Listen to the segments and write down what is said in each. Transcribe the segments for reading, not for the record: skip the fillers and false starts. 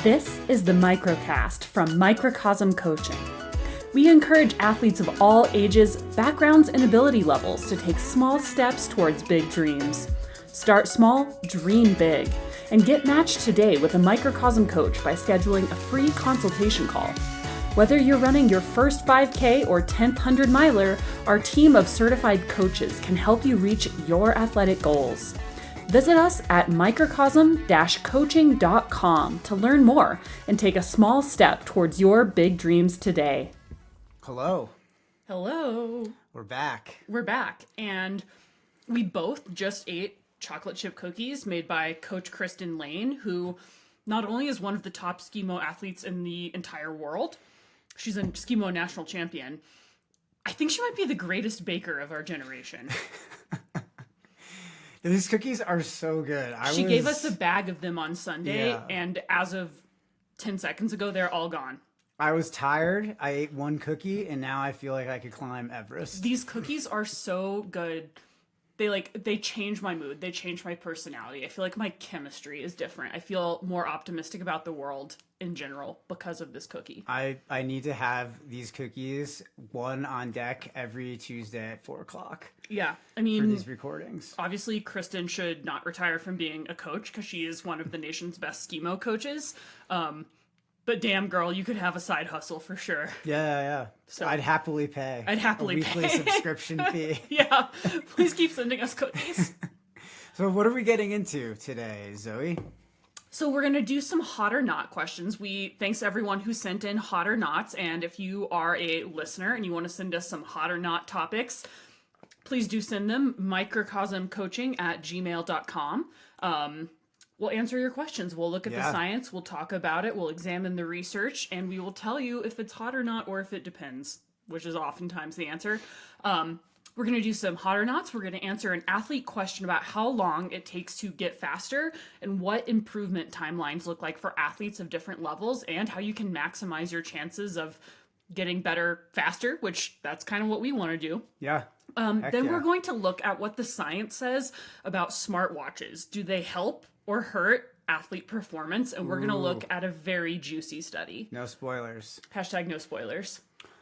This is the Microcast from Microcosm Coaching. We encourage athletes of all ages, backgrounds, and ability levels to take small steps towards big dreams. Start small, dream big, and get matched today with a Microcosm coach by scheduling a free consultation call. Whether you're running your first 5K or 10th 100 miler, our team of certified coaches can help you reach your athletic goals. Visit us at microcosm-coaching.com to learn more and take a small step towards your big dreams today. Hello. Hello. We're back. We're back, and we both just ate chocolate chip cookies made by Coach Kristen Lane, who not only is one of the top skimo athletes in the entire world, she's a skimo national champion. I think she might be the greatest baker of our generation. These cookies are so good. She gave us a bag of them on Sunday, and as of 10 seconds ago, they're all gone. I was tired. I ate one cookie, and now I feel like I could climb Everest. These cookies are so good. They change my mood. They change my personality. I feel like my chemistry is different. I feel more optimistic about the world in general because of this cookie. I need to have these cookies, one on deck every Tuesday at 4 o'clock. Yeah, I mean, for these recordings. Obviously, Kristen should not retire from being a coach because she is one of the nation's best skimo coaches. But damn, girl, you could have a side hustle for sure. Yeah. So I'd happily pay. A weekly subscription fee. Yeah, please keep sending us cookies. So what are we getting into today, Zoe? So we're going to do some hot or not questions. Thanks everyone who sent in hot or nots. And if you are a listener and you want to send us some hot or not topics, please do send them microcosmcoaching@gmail.com. We'll answer your questions. We'll look at the science. We'll talk about it. We'll examine the research, and we will tell you if it's hot or not, or if it depends, which is oftentimes the answer. We're going to do some hot or nots. We're going to answer an athlete question about how long it takes to get faster and what improvement timelines look like for athletes of different levels and how you can maximize your chances of getting better faster, which that's kind of what we want to do. Yeah. We're going to look at what the science says about smartwatches. Do they help or hurt athlete performance? And we're going to look at a very juicy study. No spoilers. #no spoilers.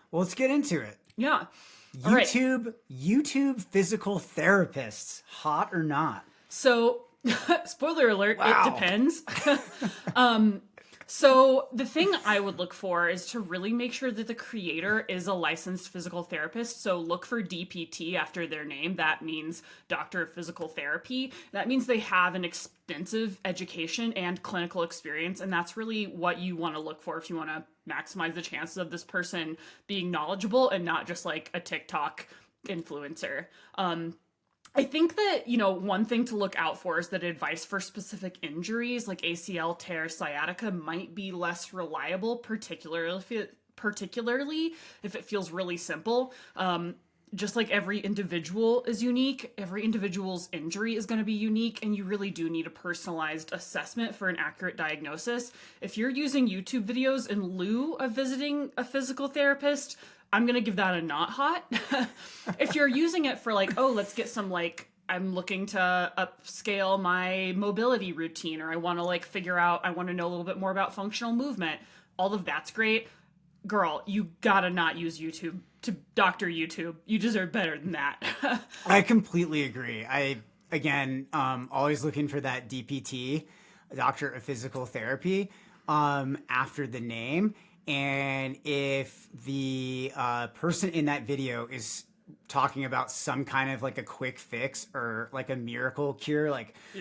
Well, let's get into it. Yeah. YouTube physical therapists, hot or not? So, spoiler alert, Wow. It depends. So the thing I would look for is to really make sure that the creator is a licensed physical therapist. So look for DPT after their name. That means Doctor of Physical Therapy. That means they have an extensive education and clinical experience. And that's really what you want to look for if you want to maximize the chances of this person being knowledgeable and not just like a TikTok influencer. I think that, one thing to look out for is that advice for specific injuries like ACL tear, sciatica might be less reliable, particularly if it feels really simple. Just like every individual is unique, every individual's injury is going to be unique, and you really do need a personalized assessment for an accurate diagnosis. If you're using YouTube videos in lieu of visiting a physical therapist, I'm going to give that a not hot. If you're using it for let's get some I'm looking to upscale my mobility routine, or I want to I want to know a little bit more about functional movement. All of that's great. Girl, you gotta not use YouTube to doctor YouTube. You deserve better than that. I completely agree. Always looking for that DPT, Doctor of Physical Therapy, after the name. And if the person in that video is talking about some kind of a quick fix or a miracle cure,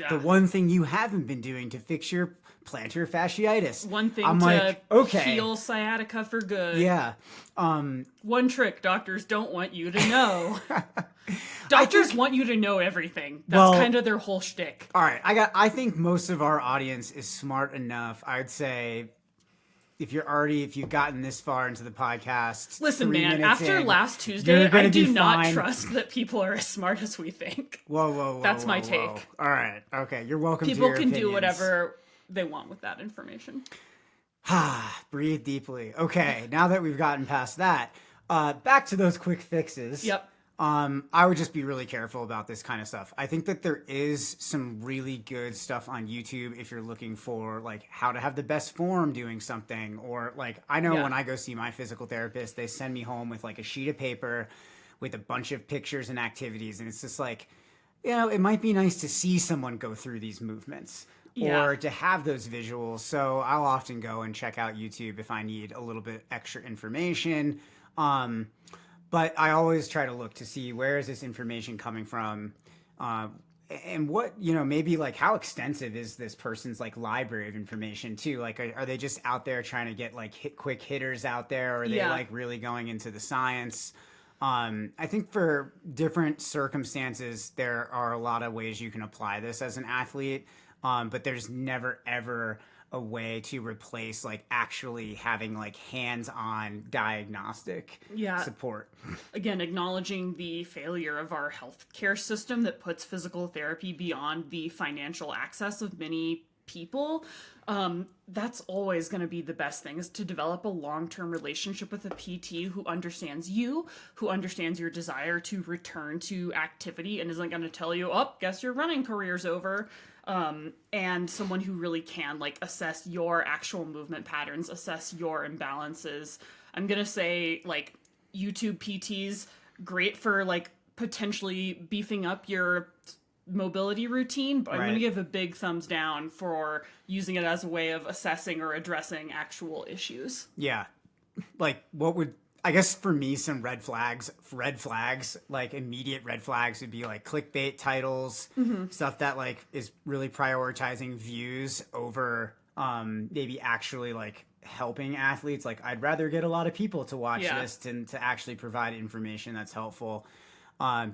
the one thing you haven't been doing to fix your plantar fasciitis. One thing heal sciatica for good. Yeah. One trick doctors don't want you to know. Doctors want you to know everything. That's kind of their whole shtick. All right. I think most of our audience is smart enough. I'd say if you've gotten this far into the podcast, listen, man, after last Tuesday, I do not trust that people are as smart as we think. Whoa. That's my take. All right. Okay. You're welcome to your opinions. People can do whatever they want with that information. Breathe deeply. Okay. Now that we've gotten past that, back to those quick fixes. Yep. I would just be really careful about this kind of stuff. I think that there is some really good stuff on YouTube if you're looking for like how to have the best form doing something, or like I know when I go see my physical therapist, they send me home with like a sheet of paper with a bunch of pictures and activities, and it's just like, it might be nice to see someone go through these movements. Yeah. Or to have those visuals. So I'll often go and check out YouTube if I need a little bit extra information. But I always try to look to see where is this information coming from, and what, maybe like how extensive is this person's like library of information too? Like, are they just out there trying to get like quick hitters out there, or are they like really going into the science? I think for different circumstances, there are a lot of ways you can apply this as an athlete. But there's never ever a way to replace like actually having like hands-on diagnostic support. Again, acknowledging the failure of our healthcare system that puts physical therapy beyond the financial access of many people. That's always going to be the best thing, is to develop a long-term relationship with a PT who understands you, who understands your desire to return to activity and isn't going to tell you, oh, guess your running career's over. And someone who really can like assess your actual movement patterns, assess your imbalances. I'm going to say like YouTube PTs, great for like potentially beefing up your mobility routine, but I'm going to give a big thumbs down for using it as a way of assessing or addressing actual issues. Yeah. Like I guess for me, some red flags, like immediate red flags would be like clickbait titles, stuff that like is really prioritizing views over maybe actually like helping athletes. Like I'd rather get a lot of people to watch this than to actually provide information that's helpful.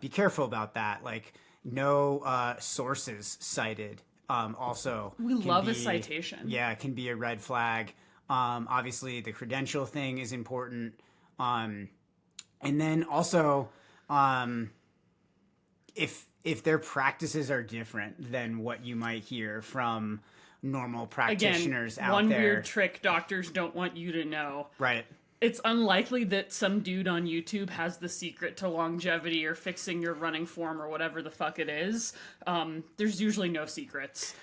Be careful about that. Like no sources cited. Also, we love a citation. Yeah, it can be a red flag. Obviously, the credential thing is important. And then also, if their practices are different than what you might hear from normal practitioners out there. One weird trick doctors don't want you to know. Right. It's unlikely that some dude on YouTube has the secret to longevity or fixing your running form or whatever the fuck it is. There's usually no secrets.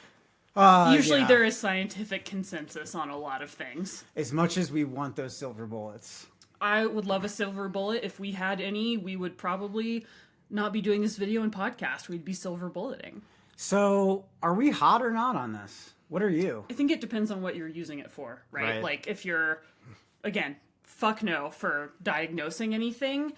Usually there is scientific consensus on a lot of things. As much as we want those silver bullets. I would love a silver bullet. If we had any, we would probably not be doing this video and podcast. We'd be silver bulleting. So, are we hot or not on this? What are you? I think it depends on what you're using it for, right? Like, if you're, again, fuck no for diagnosing anything.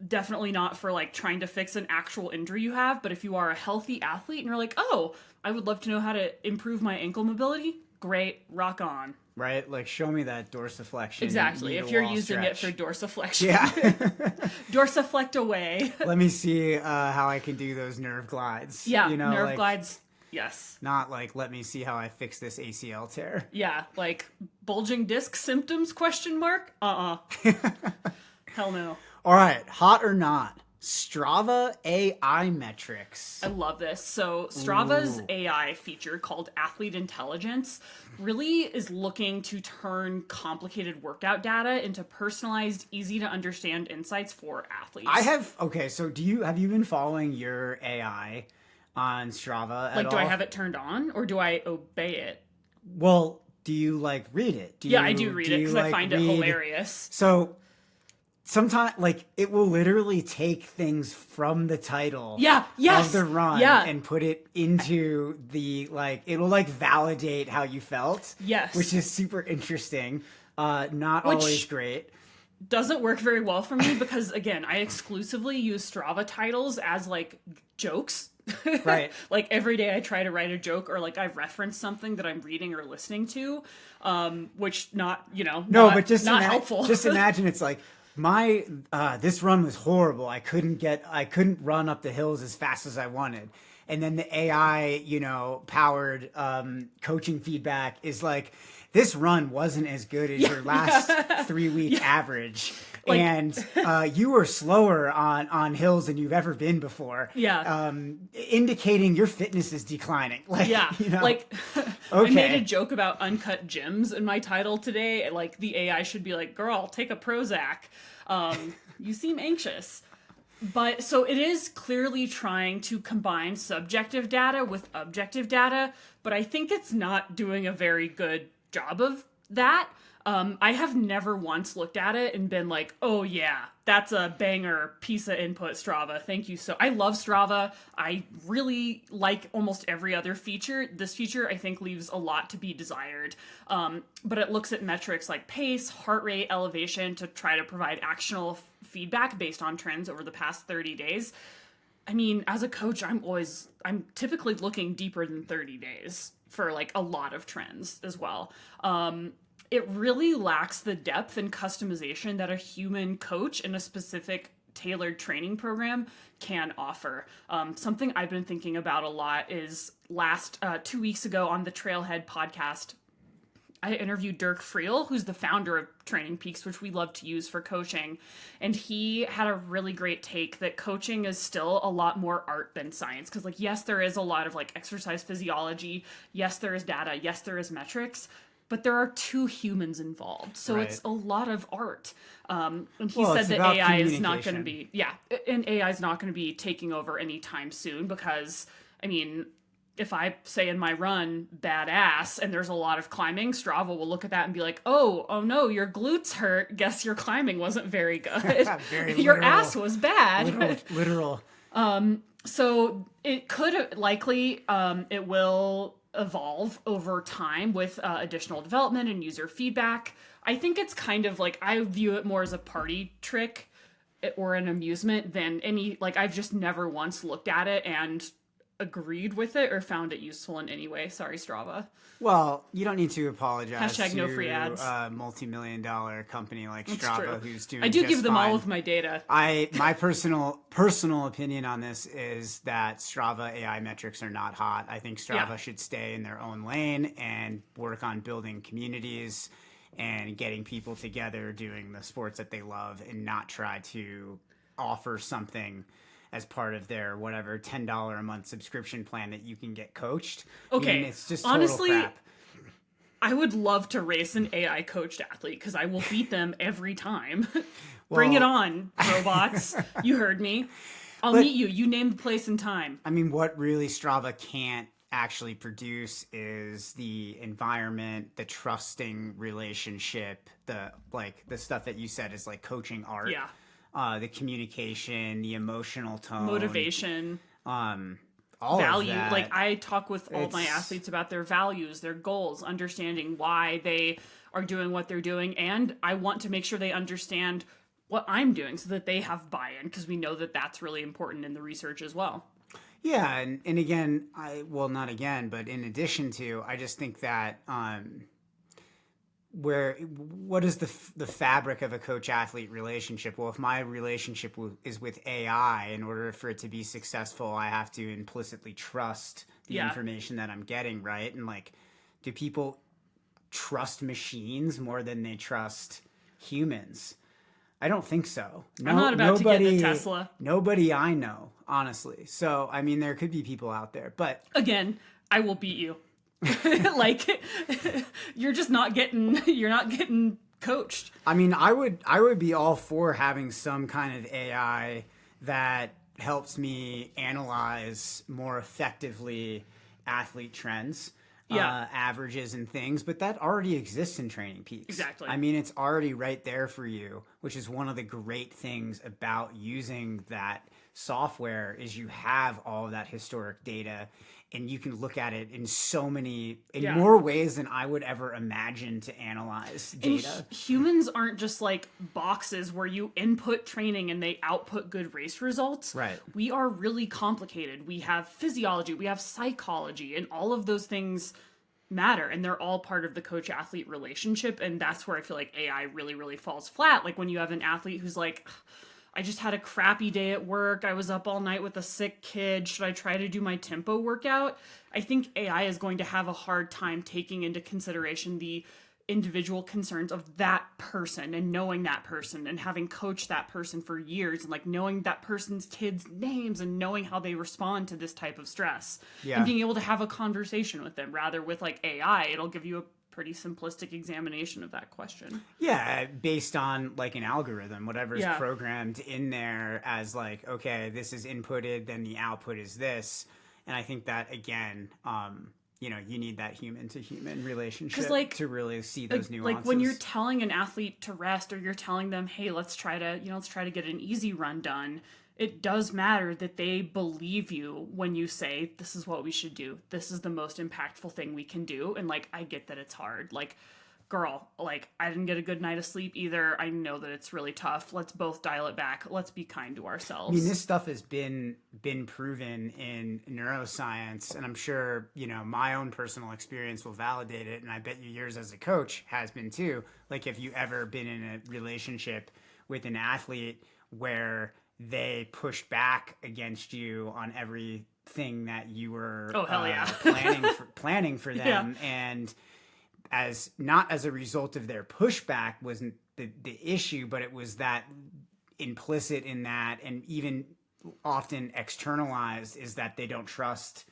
Definitely not for, like, trying to fix an actual injury you have. But if you are a healthy athlete and you're like, oh, I would love to know how to improve my ankle mobility, great, rock on. Right? Like, show me that dorsiflexion. Exactly. If you're using it for dorsiflexion. Yeah. Dorsiflect away. Let me see how I can do those nerve glides. Yeah, nerve glides. Yes. Not like, let me see how I fix this ACL tear. Yeah, like, bulging disc symptoms, question mark? Hell no. All right, hot or not? Strava AI metrics. I love this. So Strava's AI feature called Athlete Intelligence really is looking to turn complicated workout data into personalized, easy to understand insights for athletes. So have you been following your AI on Strava at all? Like, do I have it turned on or do I obey it? Well, do you like read it? I do read it because I find it hilarious. So sometimes, like, it will literally take things from the title of the run and put it into the, like, it'll, like, validate how you felt. Yes. Which is super interesting. Not always great. Doesn't work very well for me because, again, I exclusively use Strava titles as, like, jokes. Right. Like, every day I try to write a joke or, like, I reference something that I'm reading or listening to, which not helpful. Just imagine it's like, this run was horrible. I couldn't run up the hills as fast as I wanted. and then the AI, powered coaching feedback is like, this run wasn't as good as your last 3-week average. Like, and you were slower on hills than you've ever been before. Yeah. Indicating your fitness is declining. Like, Yeah. Like, I made a joke about uncut gyms in my title today. Like, the AI should be like, girl, take a Prozac. You seem anxious. But so it is clearly trying to combine subjective data with objective data, but I think it's not doing a very good job of that. I have never once looked at it and been like, oh yeah, that's a banger piece of input, Strava. Thank you. So I love Strava. I really like almost every other feature. This feature, I think, leaves a lot to be desired. But it looks at metrics like pace, heart rate, elevation to try to provide actionable feedback based on trends over the past 30 days. I mean, as a coach, I'm typically looking deeper than 30 days for like a lot of trends as well. It really lacks the depth and customization that a human coach in a specific tailored training program can offer. Something I've been thinking about a lot is 2 weeks ago on the Trailhead podcast, I interviewed Dirk Friel, who's the founder of Training Peaks, which we love to use for coaching. And he had a really great take that coaching is still a lot more art than science. Because, like, yes, there is a lot of, like, exercise physiology. Yes, there is data. Yes, there is metrics. But there are 2 humans involved. So it's a lot of art. And he said that AI is not going to be, and AI is not going to be taking over anytime soon because, I mean, if I say in my run, badass, and there's a lot of climbing, Strava will look at that and be like, oh no, your glutes hurt. Guess your climbing wasn't very good. Your ass was bad. Literal. So it could likely, it will evolve over time with additional development and user feedback. I think it's kind of like, I view it more as a party trick or an amusement than I've just never once looked at it and agreed with it or found it useful in any way. Sorry, Strava. Well, you don't need to apologize Hashtag to no free ads. A multi-million-dollar company like Strava who's doing I do just give them fine. all of my data. My personal opinion on this is that Strava AI metrics are not hot. I think Strava should stay in their own lane and work on building communities and getting people together doing the sports that they love and not try to offer something as part of their whatever $10 a month subscription plan that you can get coached. Okay, I mean, it's just total honestly, crap. I would love to race an AI coached athlete because I will beat them every time. Bring it on, robots. You heard me. I'll meet you. You name the place and time. I mean, what really Strava can't actually produce is the environment, the trusting relationship, the stuff that you said is like coaching art. Yeah. The communication, the emotional tone, motivation, all value. Of that. Like, I talk with all my athletes about their values, their goals, understanding why they are doing what they're doing, and I want to make sure they understand what I'm doing so that they have buy-in, because we know that that's really important in the research as well. Yeah, and again, not again, but in addition to, I just think that what is the fabric of a coach-athlete relationship? Well, if my relationship is with AI, in order for it to be successful, I have to implicitly trust the information that I'm getting, right? And like, do people trust machines more than they trust humans? I don't think so. I'm not about to get a Tesla. Nobody I know, honestly. So, I mean, there could be people out there, but again, I will beat you. Like, you're not getting coached. I mean, I would be all for having some kind of AI that helps me analyze more effectively athlete trends, averages and things, but that already exists in Training Peaks. Exactly. I mean, it's already right there for you, which is one of the great things about using that software is you have all of that historic data and you can look at it in more ways than I would ever imagine to analyze data. And humans aren't just like boxes where you input training and they output good race results. Right. We are really complicated. We have physiology, we have psychology, and all of those things matter, and they're all part of the coach-athlete relationship, and that's where I feel like AI really, really falls flat. Like when you have an athlete who's like, I just had a crappy day at work. I was up all night with a sick kid. Should I try to do my tempo workout? I think AI is going to have a hard time taking into consideration the individual concerns of that person and knowing that person and having coached that person for years and like knowing that person's kids' names and knowing how they respond to this type of stress and being able to have a conversation with them. Rather with like AI, it'll give you a pretty simplistic examination of that question. Yeah, based on like an algorithm, whatever's programmed in there as like, okay, this is inputted, then the output is this. And I think that again, you know, you need that human to human relationship like, to really see those nuances. Like when you're telling an athlete to rest, or you're telling them, hey, let's try to get an easy run done. It does matter that they believe you when you say, this is what we should do. This is the most impactful thing we can do. And like, I get that it's hard. Like, girl, like I didn't get a good night of sleep either. I know that it's really tough. Let's both dial it back. Let's be kind to ourselves. I mean, this stuff has been proven in neuroscience, and I'm sure, you know, my own personal experience will validate it, and I bet you yours as a coach has been too. Like, if you ever been in a relationship with an athlete where they pushed back against you on everything that you were planning for them, and as not as a result of their pushback wasn't the issue, but it was that implicit in that, and even often externalized, is that they don't trust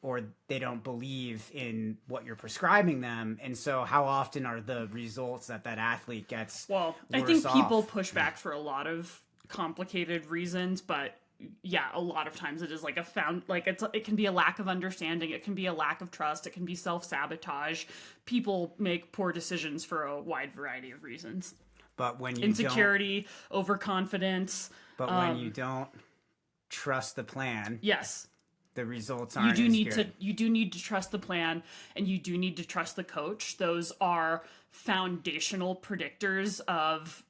or they don't believe in what you're prescribing them. And so how often are the results that athlete gets well, I think people push back for a lot of complicated reasons, but yeah, a lot of times it is like it can be a lack of understanding, it can be a lack of trust, it can be self-sabotage. People make poor decisions for a wide variety of reasons. But when you insecurity, overconfidence. But when you don't trust the plan, yes, the results aren't you do need to trust the plan, and you do need to trust the coach. Those are foundational predictors of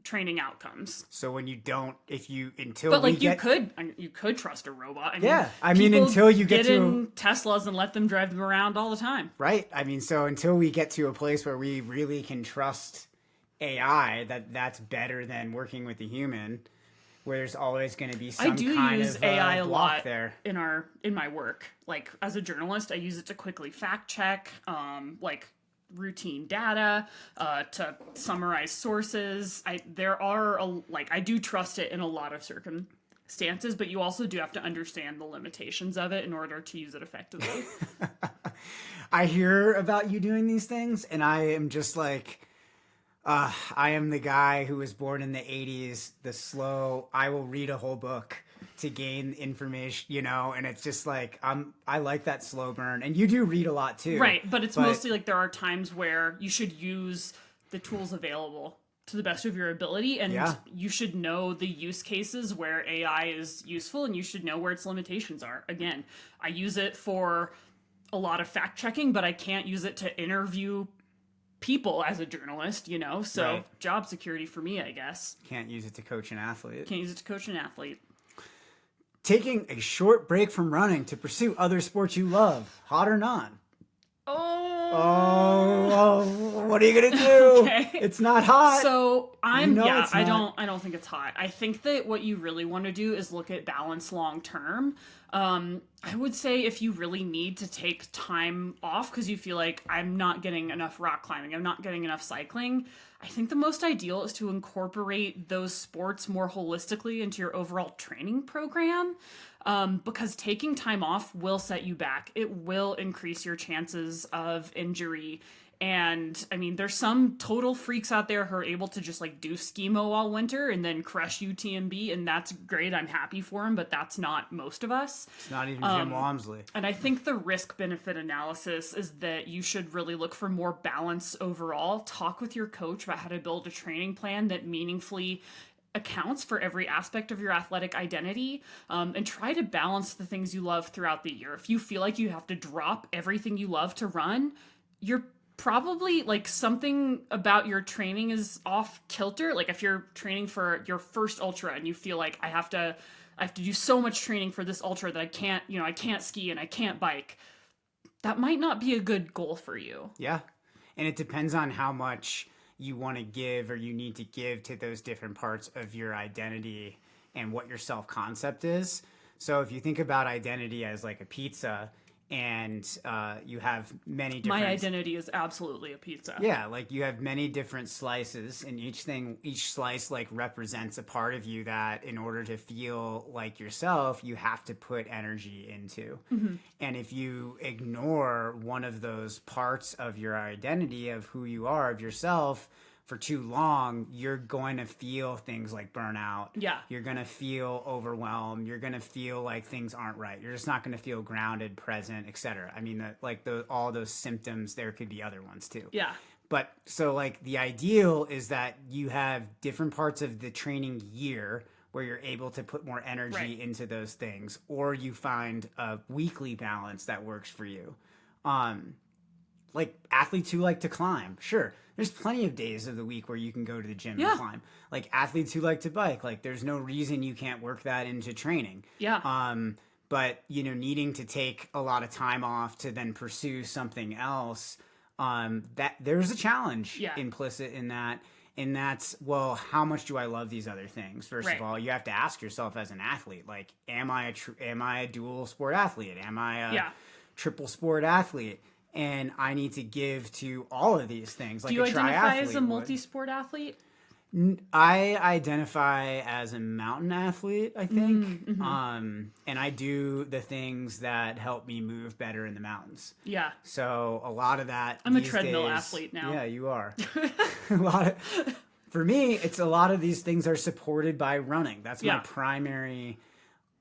training outcomes. So when you don't, you could trust a robot. I mean, until you get to in Teslas and let them drive them around all the time. Right. I mean, so until we get to a place where we really can trust AI, that's better than working with a human, where there's always going to be some kind of I do use AI a lot there in my work. Like as a journalist, I use it to quickly fact check, like routine data, to summarize sources. I do trust it in a lot of circumstances, but you also do have to understand the limitations of it in order to use it effectively. I hear about you doing these things, and I am just like, I am the guy who was born in the 80s, I will read a whole book to gain information, you know, and it's just like, I like that slow burn. And you do read a lot too. Right, but it's mostly like there are times where you should use the tools available to the best of your ability, and you should know the use cases where AI is useful, and you should know where its limitations are. Again, I use it for a lot of fact checking, but I can't use it to interview people as a journalist, you know, so job security for me, I guess. Can't use it to coach an athlete. Taking a short break from running to pursue other sports you love, hot or not? Oh, what are you gonna do? Okay. It's not hot. So I don't think it's hot. I think that what you really want to do is look at balance long term. I would say if you really need to take time off because you feel like I'm not getting enough rock climbing, I'm not getting enough cycling, I think the most ideal is to incorporate those sports more holistically into your overall training program. Because taking time off will set you back. It will increase your chances of injury. And I mean, there's some total freaks out there who are able to just like do skimo all winter and then crush UTMB, and that's great. I'm happy for them, but that's not most of us. It's not even Jim Walmsley. And I think the risk-benefit analysis is that you should really look for more balance overall. Talk with your coach about how to build a training plan that meaningfully accounts for every aspect of your athletic identity, and try to balance the things you love throughout the year. If you feel like you have to drop everything you love to run, you're probably like something about your training is off kilter. Like if you're training for your first ultra and you feel like I have to do so much training for this ultra that I can't ski and I can't bike, that might not be a good goal for you. Yeah. And it depends on how much you want to give or you need to give to those different parts of your identity and what your self-concept is. So if you think about identity as like a pizza, and you have many different... My identity is absolutely a pizza. Yeah, like you have many different slices, and each slice like represents a part of you that in order to feel like yourself, you have to put energy into. And if you ignore one of those parts of your identity, of who you are, of yourself, for too long, you're going to feel things like burnout. Yeah. You're going to feel overwhelmed. You're going to feel like things aren't right. You're just not going to feel grounded, present, etc. I mean, all those symptoms, there could be other ones too. Yeah. But so like the ideal is that you have different parts of the training year where you're able to put more energy into those things, or you find a weekly balance that works for you. Like athletes who like to climb, sure. There's plenty of days of the week where you can go to the gym and climb. Like athletes who like to bike, like there's no reason you can't work that into training. Yeah. But needing to take a lot of time off to then pursue something else, that there's a challenge implicit in that. And that's, well, how much do I love these other things? First of all, you have to ask yourself as an athlete, like, am I a dual sport athlete? Am I a triple sport athlete? And I need to give to all of these things. Like do you a identify as a triathlete multi-sport athlete? I identify as a mountain athlete, I think. And I do the things that help me move better in the mountains. Yeah. So a lot of that. I'm a treadmill athlete now. Yeah, you are. For me, it's a lot of these things are supported by running. That's my primary.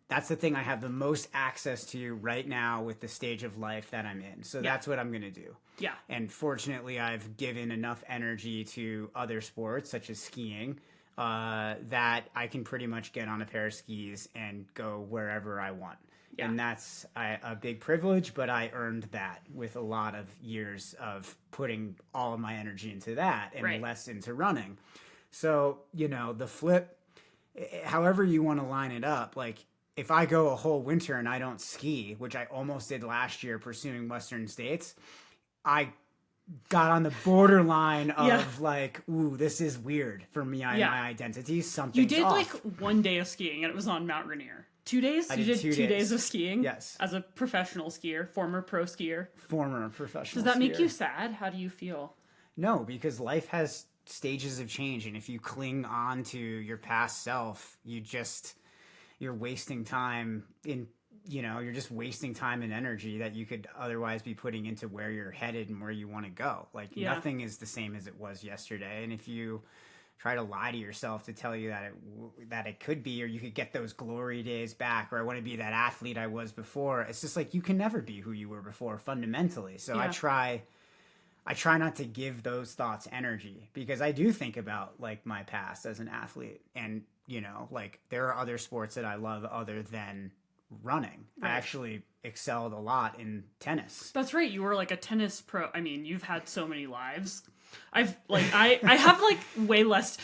That's the thing I have the most access to right now with the stage of life that I'm in. So that's what I'm going to do. Yeah. And fortunately, I've given enough energy to other sports, such as skiing, that I can pretty much get on a pair of skis and go wherever I want. Yeah. And that's a big privilege, but I earned that with a lot of years of putting all of my energy into that and less into running. So, the flip, however you want to line it up, like, if I go a whole winter and I don't ski, which I almost did last year pursuing Western states, I got on the borderline of like, ooh, this is weird for me, my identity. Something's You did off. like 1 day of skiing and it was on Mount Rainier. 2 days? You did 2 days of skiing? Yes. As a professional skier, former pro skier. Former professional Does that make skier. you sad? How do you feel? No, because life has stages of change. And if you cling on to your past self, you're wasting time you're just wasting time and energy that you could otherwise be putting into where you're headed and where you want to go. Like nothing is the same as it was yesterday. And if you try to lie to yourself to tell you that it could be, or you could get those glory days back, or I want to be that athlete I was before, it's just like you can never be who you were before fundamentally. So I try not to give those thoughts energy, because I do think about like my past as an athlete, and like there are other sports that I love other than running. I actually excelled a lot in tennis. That's right. You were like a tennis pro. I mean, you've had so many lives. I have like way less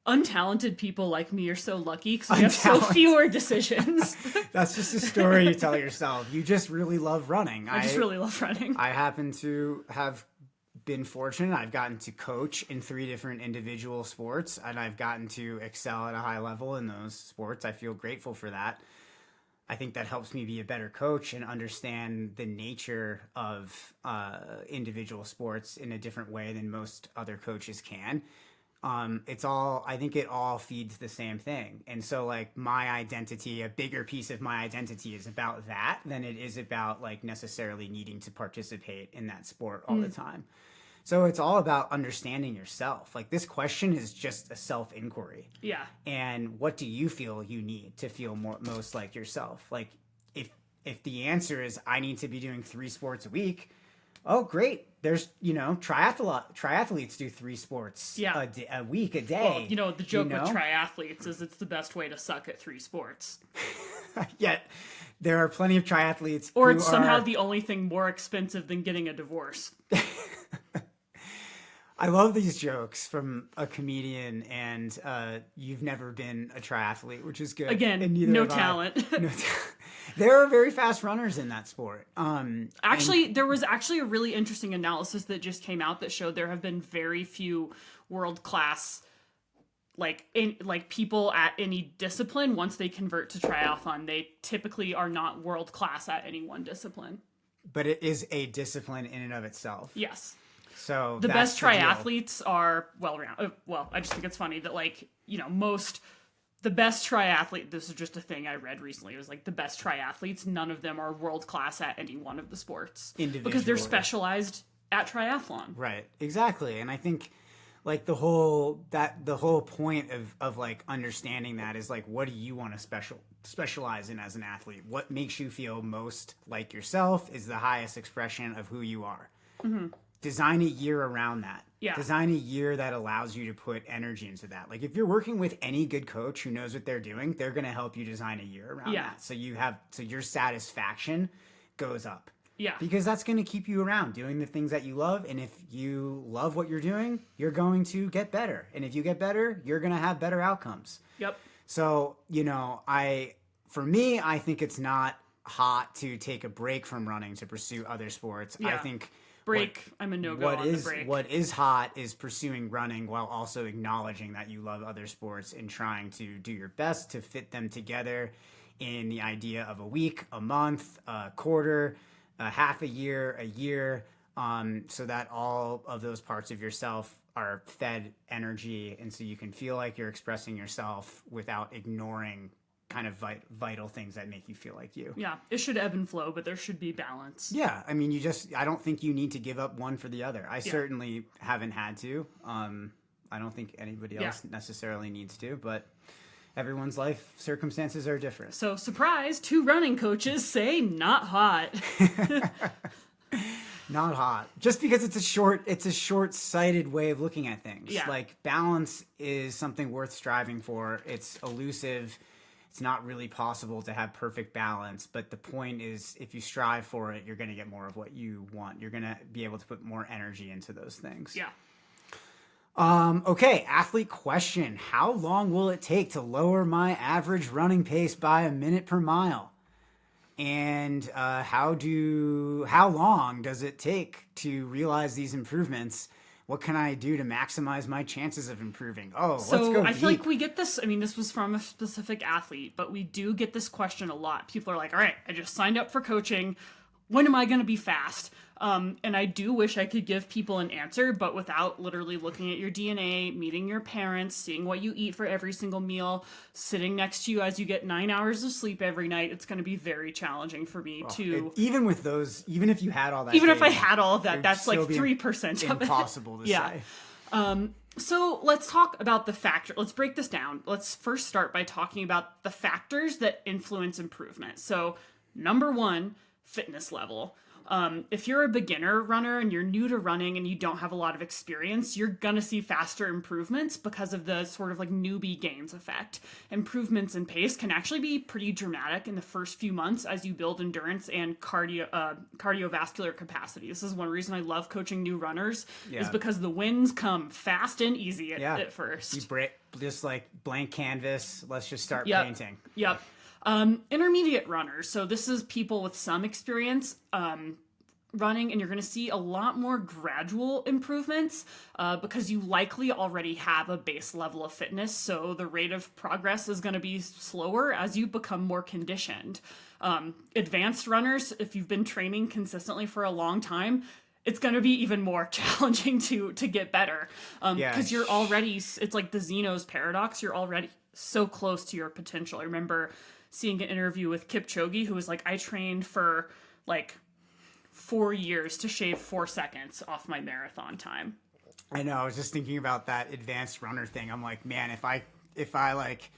untalented people like me. Are so lucky because we have so fewer decisions. That's just a story you tell yourself. You just really love running. I just really love running. I happen to have been fortunate. I've gotten to coach in 3 different individual sports, and I've gotten to excel at a high level in those sports. I feel grateful for that. I think that helps me be a better coach and understand the nature of individual sports in a different way than most other coaches can. I think it all feeds the same thing. And so like my identity, a bigger piece of my identity is about that than it is about like necessarily needing to participate in that sport all the time. So it's all about understanding yourself. Like this question is just a self-inquiry. Yeah. And what do you feel you need to feel most like yourself? Like if the answer is I need to be doing 3 sports a week, oh great. There's, triathletes do 3 sports a week, a day. Well, the joke with triathletes is it's the best way to suck at 3 sports. Yet there are plenty of triathletes or it's somehow the only thing more expensive than getting a divorce. I love these jokes from a comedian, and you've never been a triathlete, which is good. Again, no talent. There are very fast runners in that sport. Actually, there was actually a really interesting analysis that just came out that showed there have been very few world class like people at any discipline. Once they convert to triathlon, they typically are not world class at any one discipline. But it is a discipline in and of itself. Yes. So The that's best the deal. triathletes are well-rounded. Well, I just think it's funny that the best triathlete, this is just a thing I read recently, it was like the best triathletes, none of them are world class at any one of the sports. Because they're Individually. specialized at triathlon. Right. Exactly. And I think like the whole point of like understanding that is like, what do you want to specialize in as an athlete? What makes you feel most like yourself is the highest expression of who you are. Mm-hmm. Design a year around that. Yeah. Design a year that allows you to put energy into that. Like if you're working with any good coach who knows what they're doing, they're going to help you design a year around that. So your satisfaction goes up. Yeah. Because that's going to keep you around doing the things that you love. And if you love what you're doing, you're going to get better. And if you get better, you're going to have better outcomes. Yep. So, for me, I think it's not hot to take a break from running to pursue other sports. Yeah. I think I'm a no-go on the break. What is hot is pursuing running while also acknowledging that you love other sports and trying to do your best to fit them together in the idea of a week, a month, a quarter, a half a year, so that all of those parts of yourself are fed energy, and so you can feel like you're expressing yourself without ignoring kind of vital things that make you feel like you. Yeah, it should ebb and flow, but there should be balance. Yeah, I mean, I don't think you need to give up one for the other. I certainly haven't had to. I don't think anybody else necessarily needs to, but everyone's life circumstances are different. So, surprise, 2 running coaches say not hot. Not hot. Just because it's a short-sighted way of looking at things. Yeah. Like balance is something worth striving for. It's elusive. It's not really possible to have perfect balance, but the point is if you strive for it, you're going to get more of what you want. You're going to be able to put more energy into those things. Yeah. Okay, athlete question. How long will it take to lower my average running pace by a minute per mile? And how long does it take to realize these improvements? What can I do to maximize my chances of improving? Let's go I feel deep. like we get this. I mean, this was from a specific athlete, but we do get this question a lot. People are like, all right, I just signed up for coaching. When am I going to be fast? And I do wish I could give people an answer, but without literally looking at your DNA, meeting your parents, seeing what you eat for every single meal, sitting next to you as you get 9 hours of sleep every night, it's going to be very challenging for me to... Even with those, even if you had all that Even data, if I had all of that, that's like still be 3% of it. impossible to say. So let's talk about the factor. Let's break this down. Let's first start by talking about the factors that influence improvement. So number 1, fitness level. If you're a beginner runner and you're new to running and you don't have a lot of experience, you're going to see faster improvements because of the sort of like newbie gains effect. Improvements in pace can actually be pretty dramatic in the first few months as you build endurance and cardiovascular capacity. This is one reason I love coaching new runners is because the wins come fast and easy at first. Just like blank canvas, let's just start painting. Yep. Intermediate runners. So this is people with some experience running, and you're going to see a lot more gradual improvements because you likely already have a base level of fitness. So the rate of progress is going to be slower as you become more conditioned. Advanced runners, if you've been training consistently for a long time, it's going to be even more challenging to get better because you're already, it's like the Zeno's paradox. You're already so close to your potential. I remember seeing an interview with Kipchoge who was like, I trained for like 4 years to shave 4 seconds off my marathon time. I know. I was just thinking about that advanced runner thing. I'm like, man, if I like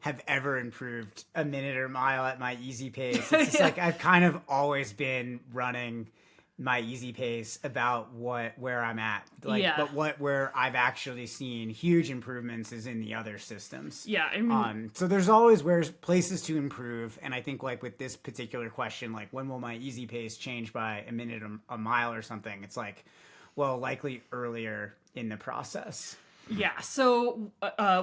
have ever improved a minute or mile at my easy pace, it's just like I've kind of always been running my easy pace about where I'm at. But where I've actually seen huge improvements is in the other systems. Yeah. I mean, so there's always places to improve. And I think like with this particular question, like when will my easy pace change by a minute, a mile or something? It's like, well, likely earlier in the process. Yeah. So,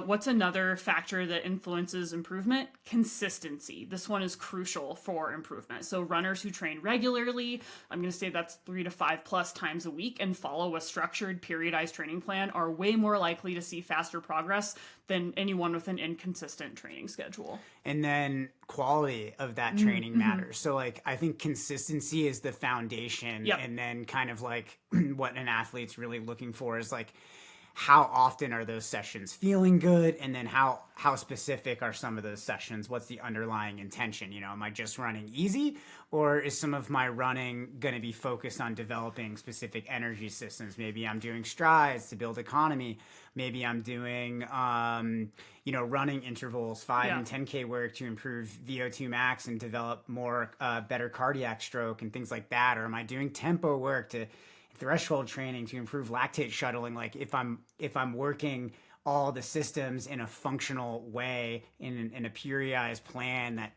what's another factor that influences improvement? Consistency. This one is crucial for improvement. So, runners who train regularly, I'm going to say that's 3 to 5 plus times a week, and follow a structured, periodized training plan are way more likely to see faster progress than anyone with an inconsistent training schedule. And then quality of that training matters. So like I think consistency is the foundation, Yep. and then kind of like what an athlete's really looking for is like how often are those sessions feeling good, and then how specific are some of those sessions? What's the underlying intention? You know, am I just running easy, or is some of my running going to be focused on developing specific energy systems? Maybe I'm doing strides to build economy. Maybe I'm doing running intervals, 5 Yeah. and 10K work to improve VO2 max and develop more better cardiac stroke and things like that. Or am I doing tempo work to threshold training to improve lactate shuttling? Like if I'm working all the systems in a functional way in a periodized plan that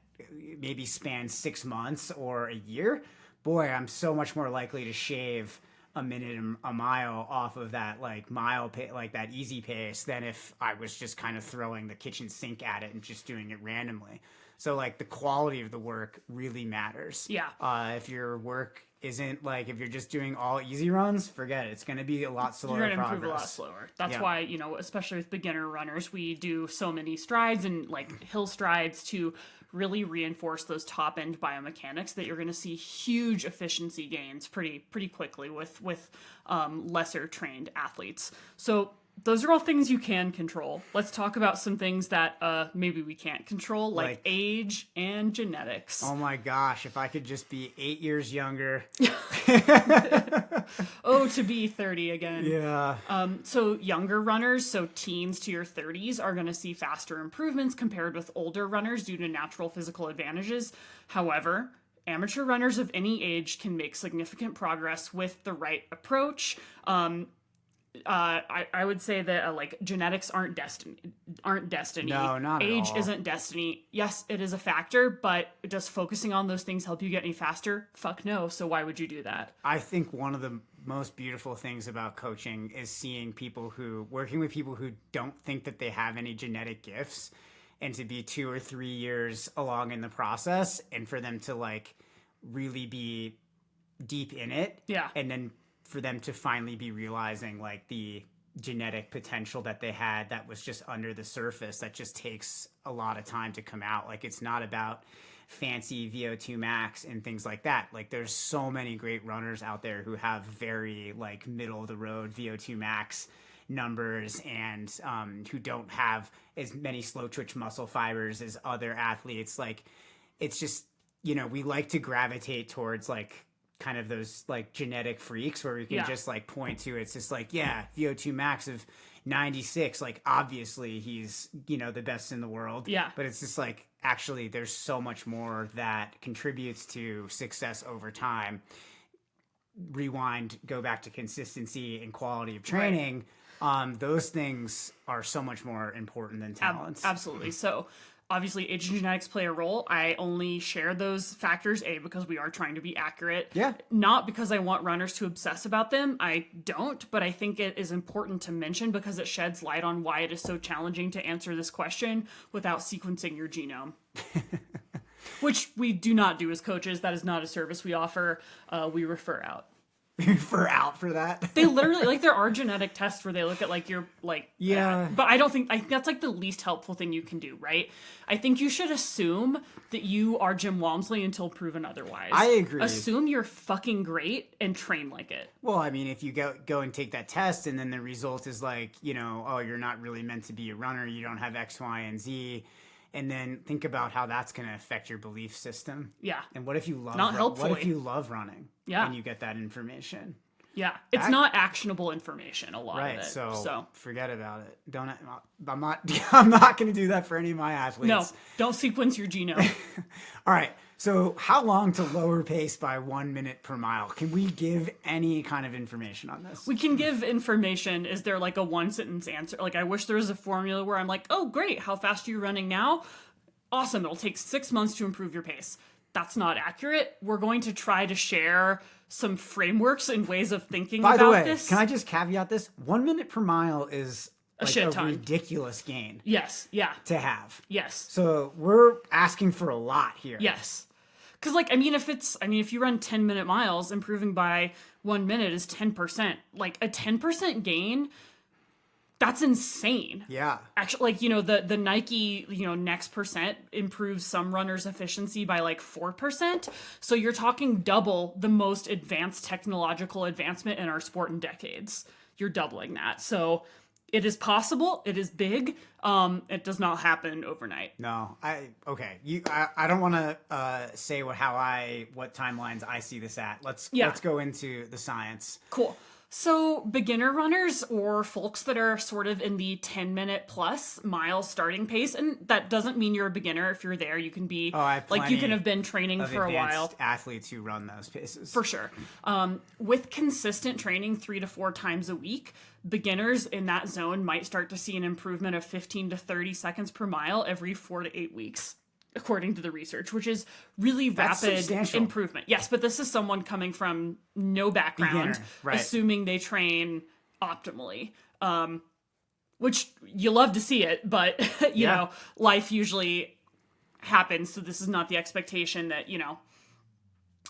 maybe spans 6 months or a year, boy, I'm so much more likely to shave a minute a mile off of that like like that easy pace than if I was just kind of throwing the kitchen sink at it and just doing it randomly. So like the quality of the work really matters. Yeah. If your work isn't like, if you're just doing all easy runs, forget it. It's going to be a lot slower. You're going to progress. improve a lot slower. That's Yeah. why, especially with beginner runners, we do so many strides and like hill strides to really reinforce those top end biomechanics that you're going to see huge efficiency gains pretty quickly with lesser trained athletes. So those are all things you can control. Let's talk about some things that maybe we can't control, like age and genetics. Oh my gosh, if I could just be 8 years younger. Oh, to be 30 again. Yeah. So younger runners, so teens to your 30s, are going to see faster improvements compared with older runners due to natural physical advantages. However, amateur runners of any age can make significant progress with the right approach. I would say that like genetics aren't destiny. No, not at Age all. isn't destiny. Yes, it is a factor, but does focusing on those things help you get any faster? Fuck no. So why would you do that? I think one of the most beautiful things about coaching is seeing working with people who don't think that they have any genetic gifts, and to be 2 or 3 years along in the process, and for them to like really be deep in it. Yeah. And then for them to finally be realizing like the genetic potential that they had that was just under the surface, that just takes a lot of time to come out. Like it's not about fancy VO2 max and things like that. Like there's so many great runners out there who have very like middle of the road VO2 max numbers, and who don't have as many slow twitch muscle fibers as other athletes. Like it's just, we like to gravitate towards like kind of those like genetic freaks where we can just like point to, it's just like, yeah, VO2 max of 96, like obviously he's the best in the world. Yeah. But it's just like, actually there's so much more that contributes to success over time. Rewind, go back to consistency and quality of training. Right. Those things are so much more important than talents. Absolutely. So obviously age and genetics play a role. I only share those factors, because we are trying to be accurate. Yeah. Not because I want runners to obsess about them. I don't, but I think it is important to mention because it sheds light on why it is so challenging to answer this question without sequencing your genome. Which we do not do as coaches. That is not a service we offer. We refer out. Refer out for that. They literally, like, there are genetic tests where they look at like your but I think that's like the least helpful thing you can do, right? I think you should assume that you are Jim Walmsley until proven otherwise. I agree. Assume you're fucking great and train like it. Well, I mean, if you go and take that test and then the result is like, oh, you're not really meant to be a runner, you don't have X, Y, and Z. And then think about how that's going to affect your belief system. Yeah. And what if you love helpfully. What if you love running? Yeah. And you get that information? Yeah. It's not actionable information, a lot of it. Right. So forget about it. I'm not going to do that for any of my athletes. No, don't sequence your genome. All right. So how long to lower pace by 1 minute per mile? Can we give any kind of information on this? We can give information. Is there like a one sentence answer? Like, I wish there was a formula where I'm like, oh, great. How fast are you running now? Awesome. It'll take 6 months to improve your pace. That's not accurate. We're going to try to share some frameworks and ways of thinking about this. By the way, can I just caveat this? 1 minute per mile is A like shit a ton. ridiculous gain Yes. Yeah. to have. Yes. So we're asking for a lot here. Yes. Because, like, if you run 10-minute miles, improving by 1 minute is 10%. Like, a 10% gain, that's insane. Yeah. Actually, like, the Nike, next percent improves some runners' efficiency by like 4%. So you're talking double the most advanced technological advancement in our sport in decades. You're doubling that. So it is possible. It is big. It does not happen overnight. No, I don't want to say what timelines I see this at. Let's go into the science. Cool. So beginner runners or folks that are sort of in the 10-minute plus mile starting pace, and that doesn't mean you're a beginner. If you're there, you can be you can have been training for a while. Athletes who run those paces. For sure. With consistent training 3 to 4 times a week, beginners in that zone might start to see an improvement of 15 to 30 seconds per mile every 4 to 8 weeks, according to the research, which is really rapid improvement. Yes, but this is someone coming from no background, assuming they train optimally, which you love to see it, but, you know, life usually happens, so this is not the expectation that,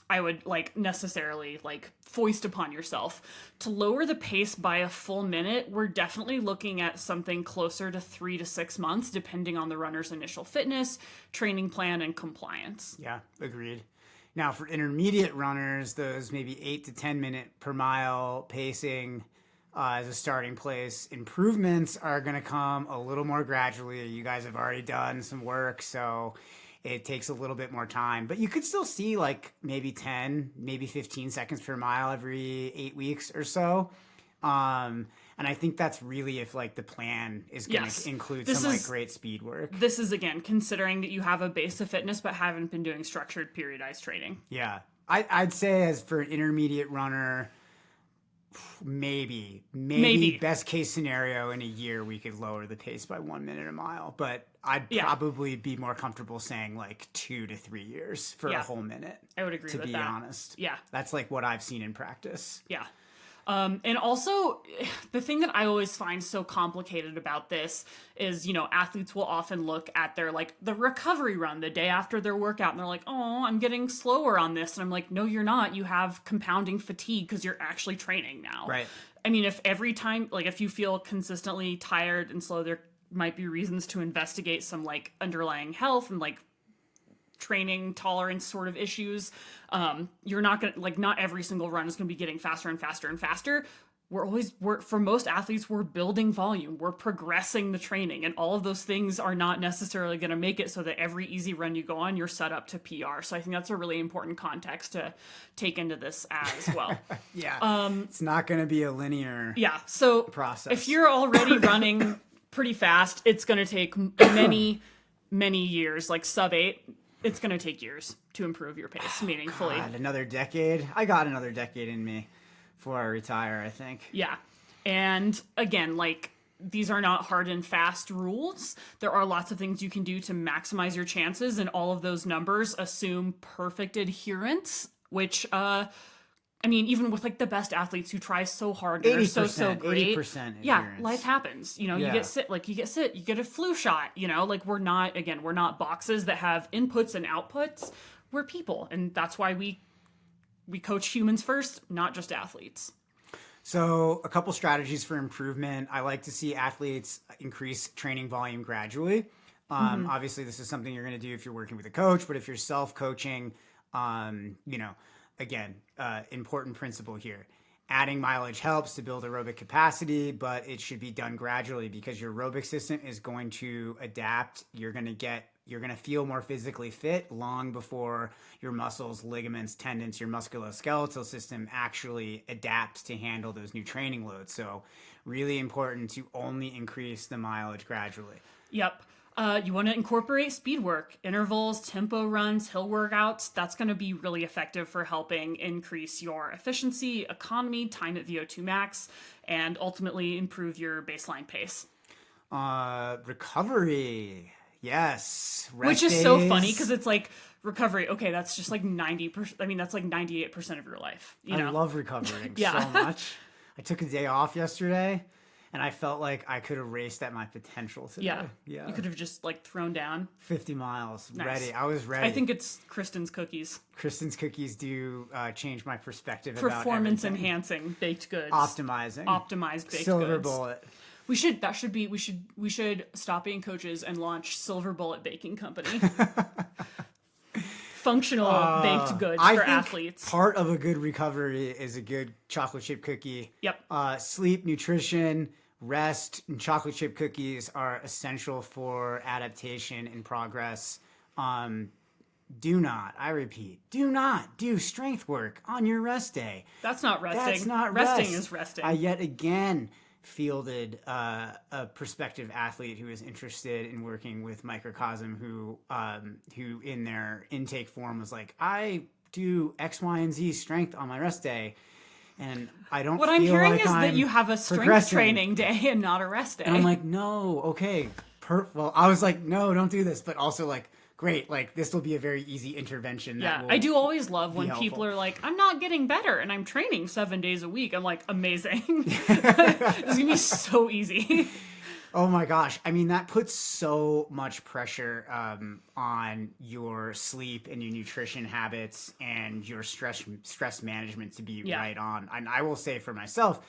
I would necessarily foist upon yourself. To lower the pace by a full minute, we're definitely looking at something closer to 3 to 6 months, depending on the runner's initial fitness, training plan, and compliance. Yeah, agreed. Now, for intermediate runners, those maybe 8 to 10 minute per mile pacing as a starting place, improvements are going to come a little more gradually. You guys have already done some work, so it takes a little bit more time, but you could still see maybe 10, maybe 15 seconds per mile every 8 weeks or so. And I think that's really if the plan is going to include some great speed work. This is, again, considering that you have a base of fitness but haven't been doing structured periodized training. Yeah. I'd say as for an intermediate runner, maybe best case scenario in a year we could lower the pace by 1 minute a mile, but I'd probably be more comfortable saying 2 to 3 years for a whole minute. I would agree with that. To be honest. Yeah. That's what I've seen in practice. Yeah. And also, the thing that I always find so complicated about this is, athletes will often look at their, the recovery run the day after their workout, and they're like, oh, I'm getting slower on this. And I'm like, no, you're not. You have compounding fatigue because you're actually training now. Right. I mean, if every time, if you feel consistently tired and slow, there might be reasons to investigate some, underlying health and, training tolerance sort of issues. You're not gonna not every single run is gonna be getting faster and faster and faster. We're for most athletes, we're building volume, we're progressing the training, and all of those things are not necessarily gonna make it so that every easy run you go on, you're set up to PR. So I think that's a really important context to take into this as well. Yeah. It's not gonna be a linear process. If you're already running pretty fast, it's gonna take many years, sub 8. It's going to take years to improve your pace meaningfully. God, another decade? I got another decade in me before I retire, I think. Yeah. And again, these are not hard and fast rules. There are lots of things you can do to maximize your chances, and all of those numbers assume perfect adherence, which, even with the best athletes who try so hard and are so great, 80% adherence. Life happens. You get sick, you get a flu shot. We're not boxes that have inputs and outputs. We're people, and that's why we coach humans first, not just athletes. So a couple strategies for improvement. I like to see athletes increase training volume gradually. Obviously, this is something you're going to do if you're working with a coach, but if you're self-coaching, again, important principle here. Adding mileage helps to build aerobic capacity, but it should be done gradually because your aerobic system is going to adapt. You're going to feel more physically fit long before your muscles, ligaments, tendons, your musculoskeletal system actually adapts to handle those new training loads. So really important to only increase the mileage gradually. Yep. You want to incorporate speed work, intervals, tempo runs, hill workouts. That's going to be really effective for helping increase your efficiency, economy, time at VO2 max, and ultimately improve your baseline pace. Recovery. Yes. Which is so funny because it's recovery. Okay, that's just 90%. That's 98% of your life. I love recovering so much. I took a day off yesterday. And I felt like I could have raced at my potential today. Yeah. Yeah. You could have just like thrown down. 50 miles. Nice. Ready. I was ready. I think it's Kristen's cookies. Kristen's cookies do change my perspective about Performance everything. enhancing baked goods. Optimizing. Optimized baked Silver goods. bullet. We should stop being coaches and launch Silver Bullet Baking Company. Functional baked goods I for think athletes. Part of a good recovery is a good chocolate chip cookie. Yep. Sleep, nutrition, rest, and chocolate chip cookies are essential for adaptation and progress. Do not, I repeat, do not do strength work on your rest day. That's not resting. That's not resting rest. is resting. I yet again fielded a prospective athlete who is interested in working with Microcosm, who in their intake form was like, I do X, Y, and Z strength on my rest day, and I don't. What feel I'm hearing like is I'm that you have a strength progressing. training day and not a rest day. And I'm like, no, okay, well, I was like, no, don't do this, but also like, great, like this will be a very easy intervention. yeah, That will I do always love when helpful. people are like, I'm not getting better and I'm training 7 days a week. I'm like, amazing. It's gonna be so easy. Oh my gosh. I mean, that puts so much pressure on your sleep and your nutrition habits and your stress management to be right on. And I will say for myself,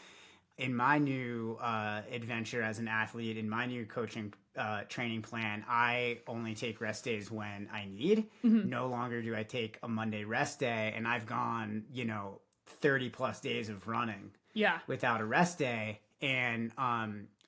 in my new adventure as an athlete, in my new coaching training plan, I only take rest days when I need. No longer do I take a Monday rest day. And I've gone, 30 plus days of running without a rest day. And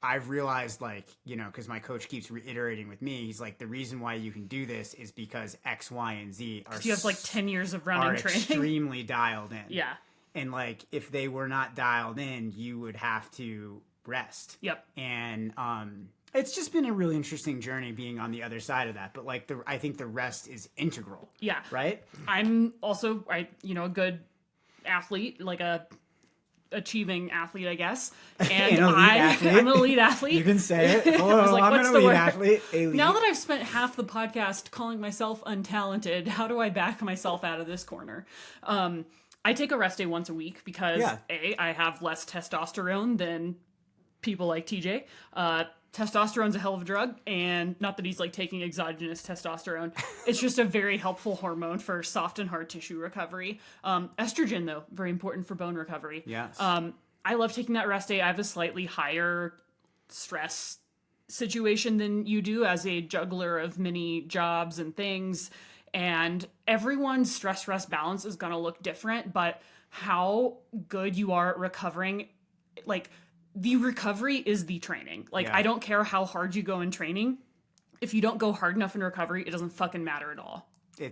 I've realized, because my coach keeps reiterating with me, he's like, the reason why you can do this is because X, Y, and Z are You have like 10 years of running training. extremely dialed in. Yeah. And if they were not dialed in, you would have to rest. Yep. And it's just been a really interesting journey being on the other side of that. But I think the rest is integral. Yeah. Right? I'm also a good athlete, like a achieving athlete, I guess. And I'm an elite athlete. You can say it. Hello, like, I'm what's an the elite word? athlete. Elite. Now that I've spent half the podcast calling myself untalented, how do I back myself out of this corner? I take a rest day once a week because I have less testosterone than people like TJ. Testosterone's a hell of a drug, and not that he's like taking exogenous testosterone. It's just a very helpful hormone for soft and hard tissue recovery. Estrogen, though, very important for bone recovery. Yes. I love taking that rest day. I have a slightly higher stress situation than you do as a juggler of many jobs and things. And everyone's stress rest balance is going to look different, but how good you are at recovering, the recovery is the training. I don't care how hard you go in training. If you don't go hard enough in recovery, it doesn't fucking matter at all. You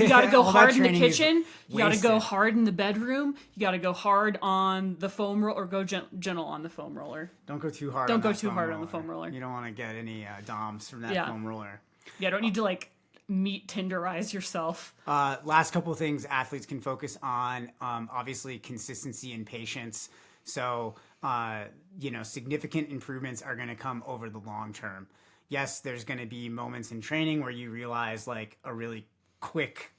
gotta go hard in the kitchen. You gotta go hard in the bedroom. You gotta go hard on the foam roller, or go gentle on the foam roller. Don't go too hard. Don't go too hard on the foam roller. You don't want to get any DOMs from that foam roller. Yeah, don't need to meat tenderize yourself. Last couple of things athletes can focus on, obviously consistency and patience. So, significant improvements are going to come over the long term. Yes, there's going to be moments in training where you realize a really quick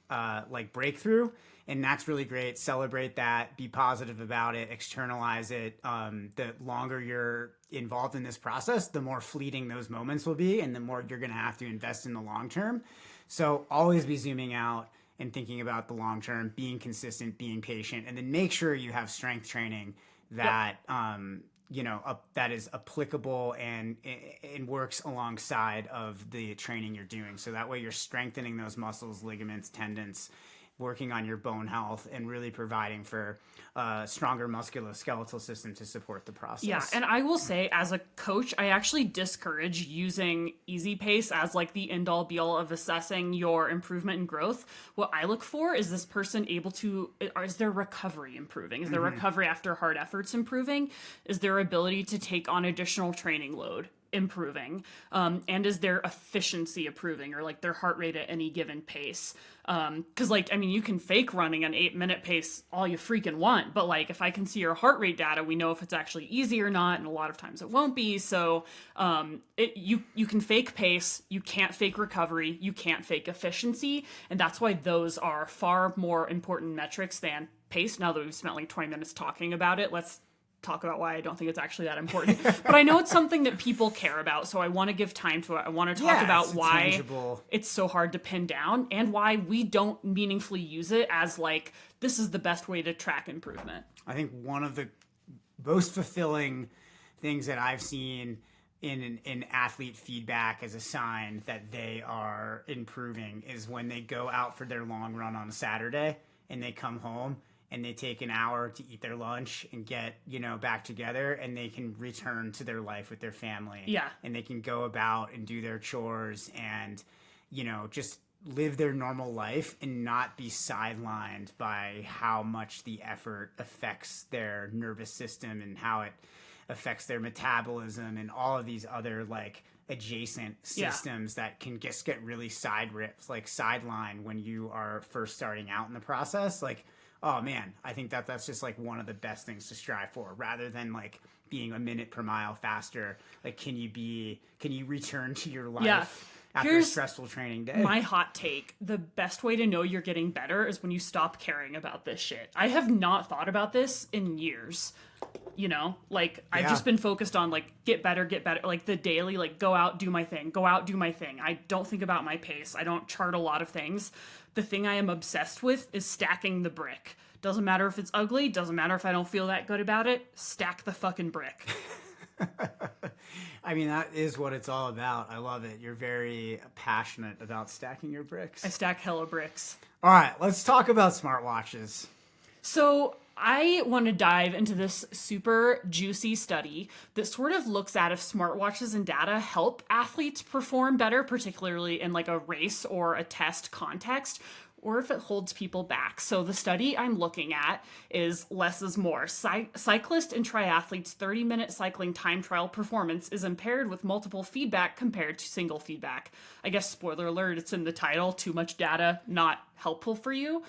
breakthrough, and that's really great. Celebrate that, be positive about it, externalize it. The longer you're involved in this process, the more fleeting those moments will be, and the more you're going to have to invest in the long term. So always be zooming out and thinking about the long term, being consistent, being patient, and then make sure you have strength training that that is applicable and works alongside of the training you're doing. So that way you're strengthening those muscles, ligaments, tendons, working on your bone health, and really providing for a stronger musculoskeletal system to support the process. Yeah, and I will say, as a coach, I actually discourage using easy pace as the end-all be-all of assessing your improvement and growth. What I look for is this person able to, is their recovery improving? Is their recovery after hard efforts improving? Is their ability to take on additional training load improving? And is their efficiency improving, or their heart rate at any given pace? Because you can fake running an 8-minute pace all you freaking want, but if I can see your heart rate data, we know if it's actually easy or not, and a lot of times it won't be. So you can fake pace, you can't fake recovery, you can't fake efficiency, and that's why those are far more important metrics than pace. Now that we've spent 20 minutes talking about it, let's talk about why I don't think it's actually that important. But I know it's something that people care about, so I want to give time to it. I want to talk about why tangible. it's so hard to pin down and why we don't meaningfully use it as like, this is the best way to track improvement. I think one of the most fulfilling things that I've seen in athlete feedback as a sign that they are improving is when they go out for their long run on a Saturday and they come home and they take an hour to eat their lunch and get, back together, and they can return to their life with their family. Yeah. And they can go about and do their chores and, just live their normal life and not be sidelined by how much the effort affects their nervous system and how it affects their metabolism and all of these other like adjacent systems that can just get really sidelined when you are first starting out in the process. Like, oh man, I think that's just like one of the best things to strive for, rather than like being a minute per mile faster. Like, can you return to your life after a stressful training day? My hot take: the best way to know you're getting better is when you stop caring about this shit. I have not thought about this in years. I've just been focused on like get better, like the daily, like go out, do my thing. I don't think about my pace. I don't chart a lot of things. The thing I am obsessed with is stacking the brick. Doesn't matter if it's ugly, doesn't matter if I don't feel that good about it, stack the fucking brick. I mean, that is what it's all about. I love it. You're very passionate about stacking your bricks. I stack hella bricks. All right, let's talk about smartwatches. So I want to dive into this super juicy study that sort of looks at if smartwatches and data help athletes perform better, particularly in like a race or a test context, or if it holds people back. So the study I'm looking at is less is more. Cyclist and triathletes' 30-minute cycling time trial performance is impaired with multiple feedback compared to single feedback. I guess, spoiler alert, it's in the title, too much data, not helpful for you.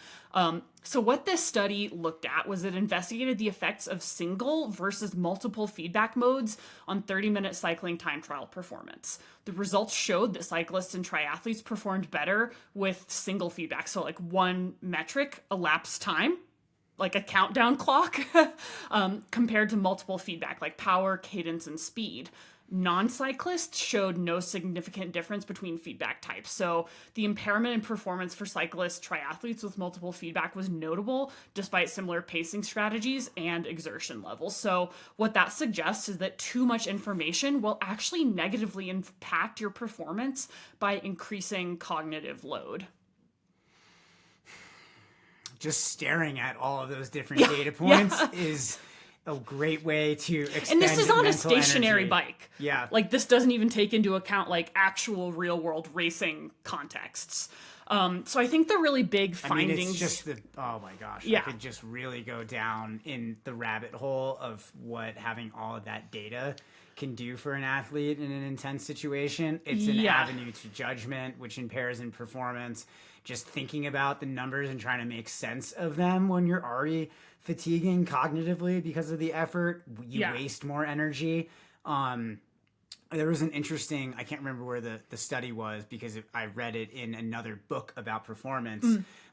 So what this study looked at was it investigated the effects of single versus multiple feedback modes on 30-minute cycling time trial performance. The results showed that cyclists and triathletes performed better with single feedback. So like one metric, elapsed time, like a countdown clock, compared to multiple feedback, like power, cadence, and speed. Non-cyclists showed no significant difference between feedback types. So the impairment in performance for cyclists, triathletes with multiple feedback was notable despite similar pacing strategies and exertion levels. So what that suggests is that too much information will actually negatively impact your performance by increasing cognitive load. Just staring at all of those different data points is a great way to expend. And this is on a mental stationary energy. bike. Yeah. Like this doesn't even take into account like actual real world racing contexts. So I think the really big findings. I mean, it's just oh my gosh. Yeah. I could just really go down in the rabbit hole of what having all of that data can do for an athlete in an intense situation. It's an avenue to judgment, which impairs in performance. Just thinking about the numbers and trying to make sense of them when you're already fatiguing cognitively because of the effort, you waste more energy. There was an interesting, I can't remember where the study was because I read it in another book about performance,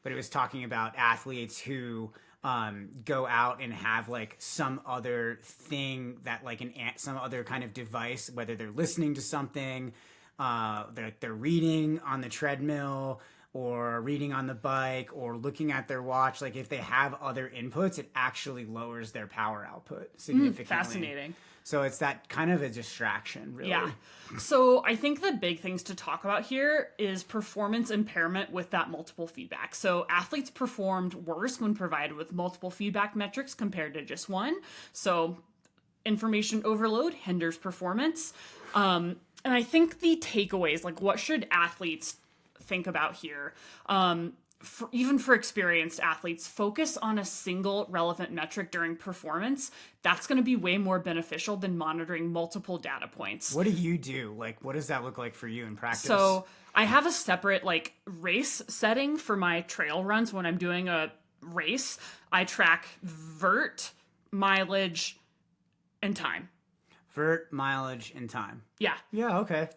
but it was talking about athletes who go out and have like some other thing that like some other kind of device, whether they're listening to something, they're reading on the treadmill, or reading on the bike, or looking at their watch. Like if they have other inputs, it actually lowers their power output significantly. Fascinating. So it's that kind of a distraction, really. Yeah. So I think the big things to talk about here is performance impairment with that multiple feedback. So athletes performed worse when provided with multiple feedback metrics compared to just one. So information overload hinders performance. And I think the takeaways, like what should athletes think about here, even for experienced athletes, focus on a single relevant metric during performance. That's going to be way more beneficial than monitoring multiple data points. What do you do? Like, what does that look like for you in practice? So I have a separate like race setting for my trail runs. When I'm doing a race, I track vert, mileage, and time. Vert, mileage, and time. Yeah. Yeah, okay.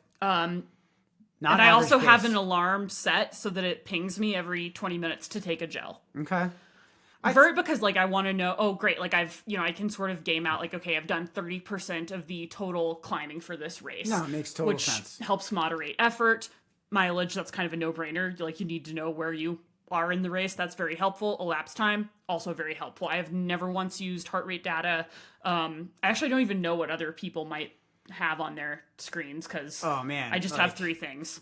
And I also have an alarm set so that it pings me every 20 minutes to take a gel. Okay. Because like I want to know, oh great, like I can sort of game out like, okay, I've done 30% of the total climbing for this race. No, it makes total which sense. helps moderate effort. Mileage, that's kind of a no-brainer. Like you need to know where you are in the race. That's very helpful. Elapsed time, also very helpful. I have never once used heart rate data. I actually don't even know what other people might have on their screens because Oh man, I just like, have three things.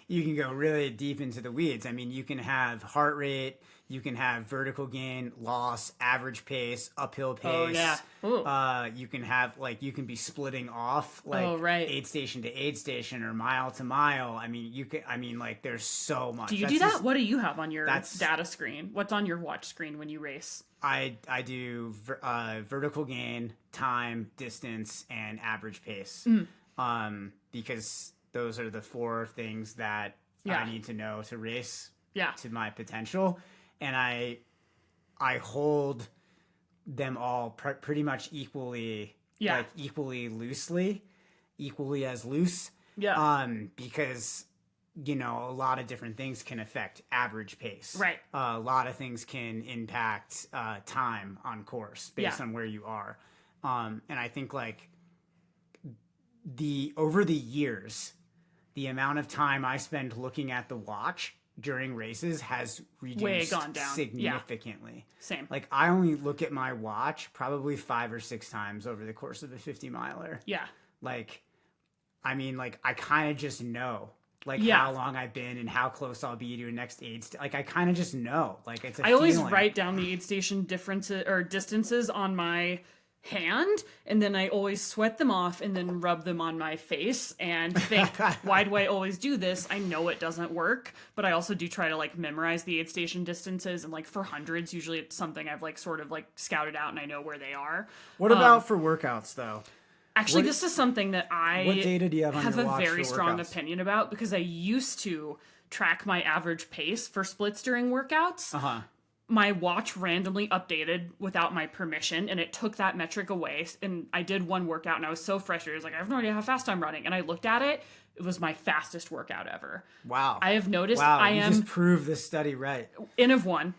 you can go really deep into the weeds. I mean, you can have heart rate, you can have vertical gain, loss, average pace, uphill pace. Oh yeah. Ooh. You can have like you can be splitting off like Oh, right. aid station to aid station or mile to mile. I mean, you can. I mean, like there's so much. Do you do that? What do you have on your data screen? What's on your watch screen when you race? I do vertical gain, time, distance, and average pace. Because those are the four things that I need to know to race to my potential. And I hold them all pretty much equally, like equally loosely, equally as loose. Yeah. Because, you know, a lot of different things can affect average pace. Right. A lot of things can impact time on course based on where you are. And I think like over the years, the amount of time I spend looking at the watch during races has reduced gone down. significantly. Same. Like I only look at my watch probably 5 or 6 times over the course of a 50 miler. Yeah. Like, I mean, like I kind of just know like how long I've been and how close I'll be to a next aid. Like I kind of just know. Like it's a I always feeling. write down the aid station differences or distances on my hand, and then I always sweat them off and then rub them on my face and think, why do I always do this? I know it doesn't work, but I also do try to like memorize the aid station distances, and like for hundreds, usually it's something I've like sort of like scouted out and I know where they are. What about for workouts though? Actually, this is something that I what data do you have on your a watch very for strong workouts? opinion about because I used to track my average pace for splits during workouts. My watch randomly updated without my permission, and it took that metric away. And I did one workout, and I was so frustrated. I was like, I have no idea how fast I'm running. And I looked at it. It was my fastest workout ever. Wow. I have noticed you just proved this study right. N of one.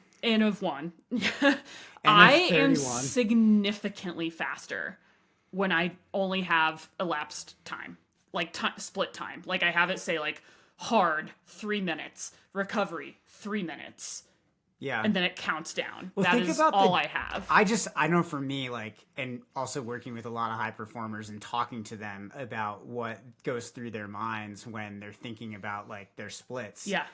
I am significantly faster when I only have elapsed time, like split time. Like I have it say like hard 3 minutes, recovery 3 minutes. Yeah. And then it counts down. Well, that is all I have. I know for me, like, and also working with a lot of high performers and talking to them about what goes through their minds when they're thinking about like their splits. Yeah.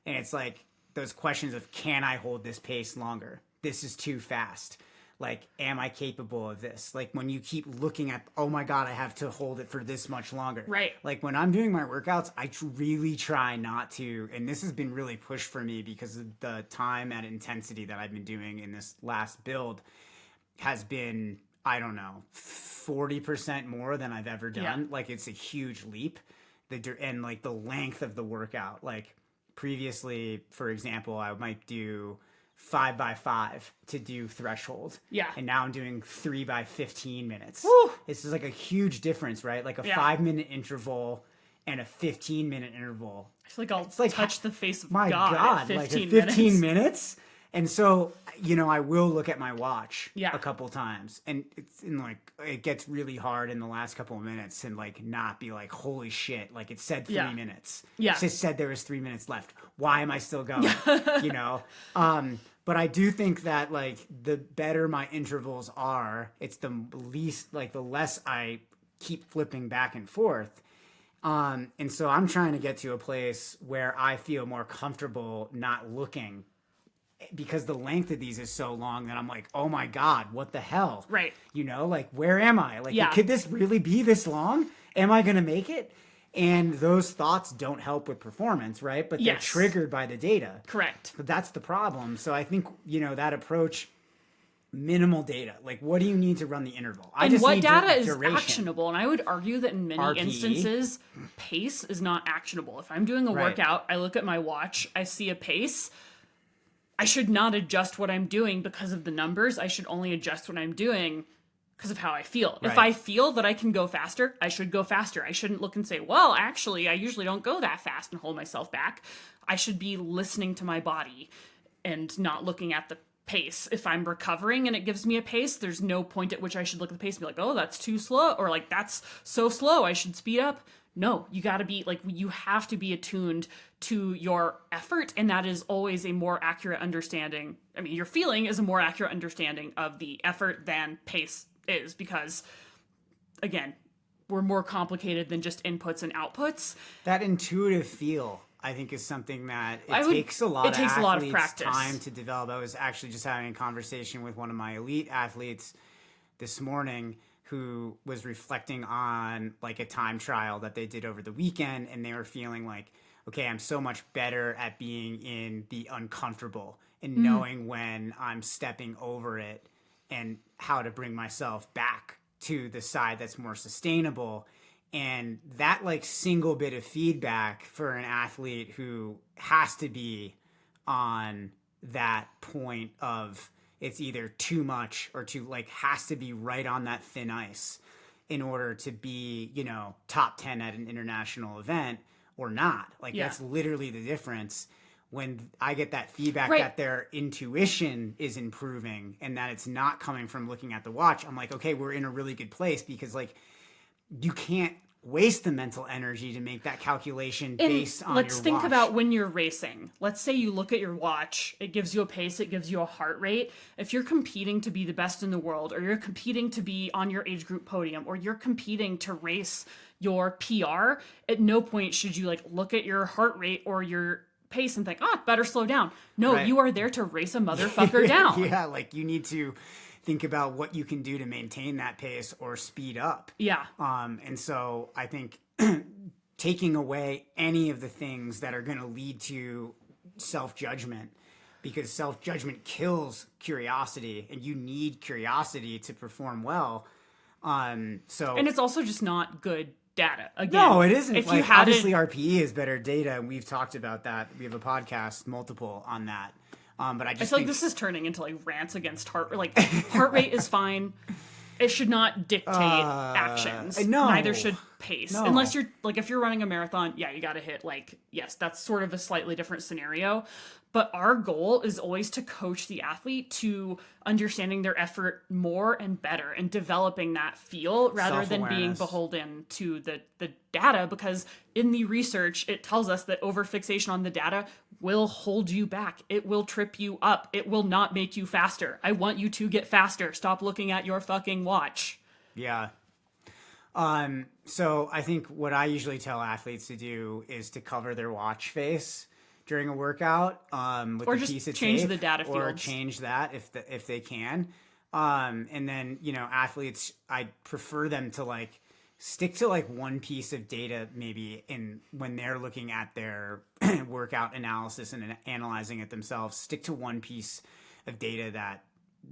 And it's like those questions of, can I hold this pace longer? This is too fast. Like, am I capable of this? Like when you keep looking at, oh my God, I have to hold it for this much longer. Right. Like when I'm doing my workouts, I really try not to, and this has been really pushed for me because of the time and intensity that I've been doing in this last build has been, I don't know, 40% more than I've ever done. Yeah. Like it's a huge leap. And like the length of the workout, like previously, for example, I might do 5x5 to do threshold. Yeah. And now I'm doing 3x15 minutes. Woo! This is like a huge difference, right? Like a 5-minute interval and a 15-minute interval. I feel like I'll like, touch the face of my God at 15 like at 15 minutes. minutes. And so, you know, I will look at my watch Yeah. a couple times, and it's in like it gets really hard in the last couple of minutes, and like not be like, holy shit, like it said 3 minutes. Yeah. It just said there was 3 minutes left. Why am I still going? You know. But I do think that like the better my intervals are, it's the least like the less I keep flipping back and forth. And so I'm trying to get to a place where I feel more comfortable not looking, because the length of these is so long that I'm like, oh my God, what the hell? Right. You know, like, where am I? Like, Yeah. could this really be this long? Am I going to make it? And those thoughts don't help with performance, right? But they're Yes. triggered by the data. Correct. But that's the problem. So I think, you know, that approach, minimal data. Like, what do you need to run the interval? I And just what need data is duration. actionable? And I would argue that in many RPE. instances, pace is not actionable. If I'm doing a Right. workout, I look at my watch, I see a pace. I should not adjust what I'm doing because of the numbers. I should only adjust what I'm doing because of how I feel. If Right. I feel that I can go faster, I should go faster. I shouldn't look and say, well, actually, I usually don't go that fast and hold myself back. I should be listening to my body and not looking at the pace. If I'm recovering and it gives me a pace, there's no point at which I should look at the pace and be like, oh, that's too slow, or like, that's so slow, I should speed up. No, you got to be like, you have to be attuned to your effort. And that is always a more accurate understanding. I mean, your feeling is a more accurate understanding of the effort than pace is, because again, we're more complicated than just inputs and outputs. That intuitive feel, I think, is something that takes a lot of practice, time to develop. I was actually just having a conversation with one of my elite athletes this morning who was reflecting on like a time trial that they did over the weekend, and they were feeling like, okay, I'm so much better at being in the uncomfortable and knowing when I'm stepping over it and how to bring myself back to the side that's more sustainable. And that like single bit of feedback for an athlete who has to be on that point of it's either too much or too, like, has to be right on that thin ice in order to be, you know, top 10 at an international event or not. Like, that's literally the difference. When I get that feedback that their intuition is improving and that it's not coming from looking at the watch, I'm like, okay, we're in a really good place, because like, you can't waste the mental energy to make that calculation based on your watch. Let's think about when you're racing. Let's say you look at your watch, it gives you a pace, it gives you a heart rate. If you're competing to be the best in the world, or you're competing to be on your age group podium, or you're competing to race your PR, at no point should you like look at your heart rate or your pace and think, better slow down. No, you are there to race a motherfucker down. Yeah, like, you need to think about what you can do to maintain that pace or speed up. Yeah. And so I think taking away any of the things that are going to lead to self-judgment, because self-judgment kills curiosity, and you need curiosity to perform well. And it's also just not good data. Again, no, it isn't. If like, obviously RPE is better data, and we've talked about that. We have a podcast, multiple, on that. But I feel like this is turning into like rants against heart rate. Like, heart rate is fine. It should not dictate actions. No. Neither should pace. No. Unless you're like, if you're running a marathon, you got to hit like, yes, that's sort of a slightly different scenario. But our goal is always to coach the athlete to understanding their effort more and better, and developing that feel rather than being beholden to the data. Because in the research, it tells us that overfixation on the data will hold you back. It will trip you up. It will not make you faster. I want you to get faster. Stop looking at your fucking watch. Yeah. So I think what I usually tell athletes to do is to cover their watch face during a workout, with or a just piece of change tape, the data fields, or change that if they can. And then, you know, athletes, I prefer them to like stick to like one piece of data, maybe when they're looking at their workout analysis and analyzing it themselves. Stick to one piece of data that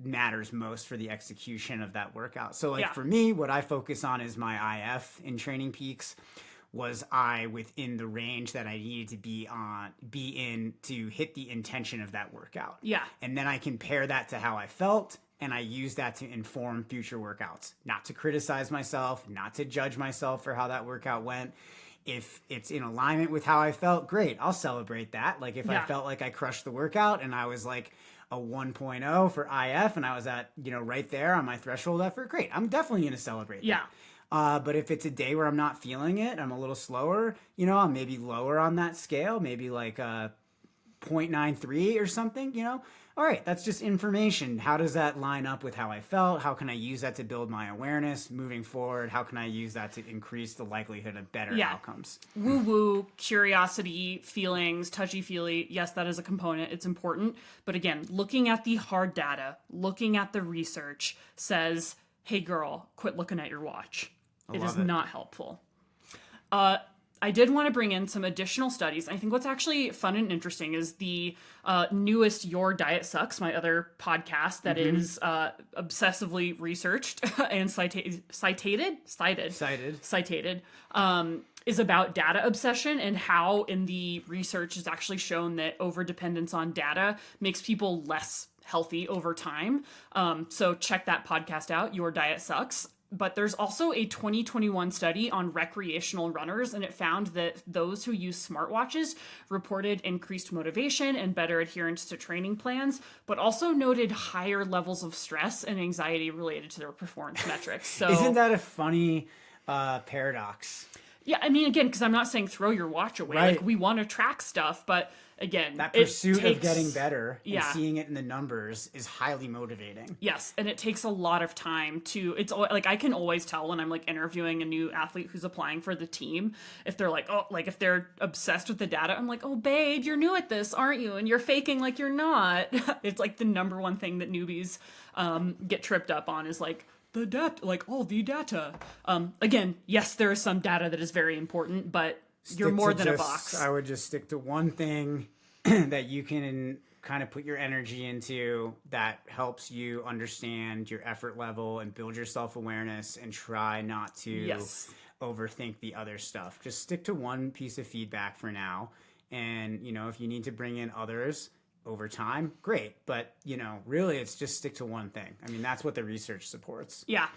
matters most for the execution of that workout. So like for me, what I focus on is my IF in Training Peaks. Was I within the range that I needed to be in to hit the intention of that workout? Yeah. And then I compare that to how I felt, and I use that to inform future workouts. Not to criticize myself, not to judge myself for how that workout went. If it's in alignment with how I felt, great, I'll celebrate that. Like if I felt like I crushed the workout and I was like a 1.0 for IF and I was at, you know, right there on my threshold effort, great, I'm definitely going to celebrate that. But if it's a day where I'm not feeling it, I'm a little slower, you know, I'm maybe lower on that scale, maybe like 0.93 or something, you know. All right, that's just information. How does that line up with how I felt? How can I use that to build my awareness moving forward? How can I use that to increase the likelihood of better outcomes? Woo-woo, curiosity, feelings, touchy-feely, yes, that is a component. It's important. But again, looking at the hard data, looking at the research says, hey, girl, quit looking at your watch. It is not helpful. I did want to bring in some additional studies. I think what's actually fun and interesting is the newest Your Diet Sucks, my other podcast that is obsessively researched and cited, is about data obsession and how in the research is actually shown that overdependence on data makes people less healthy over time. So check that podcast out, Your Diet Sucks. but there's also a 2021 study on recreational runners, and it found that those who use smartwatches reported increased motivation and better adherence to training plans, but also noted higher levels of stress and anxiety related to their performance metrics. So Isn't that a funny paradox? yeah, I mean, again, because I'm not saying throw your watch away. Right. Like, we want to track stuff, but again, That it pursuit of takes- getting better and Yeah. seeing it in the numbers is highly motivating. Yes, and it takes a lot of time to. It's like I can always tell when I'm like interviewing a new athlete who's applying for the team if they're like, oh, like if they're obsessed with the data. I'm like, oh, babe, you're new at this, aren't you? And you're faking like you're not. It's like the number one thing that newbies get tripped up on is like the data, like all the data. Again, yes, there is some data that is very important, but you're Stick more to than a just- box. I would just stick to one thing that you can kind of put your energy into that helps you understand your effort level and build your self-awareness, and try not to Yes. overthink the other stuff. Just stick to one piece of feedback for now. And, if you need to bring in others over time, great. But, really it's just stick to one thing. I mean, that's what the research supports. Yeah.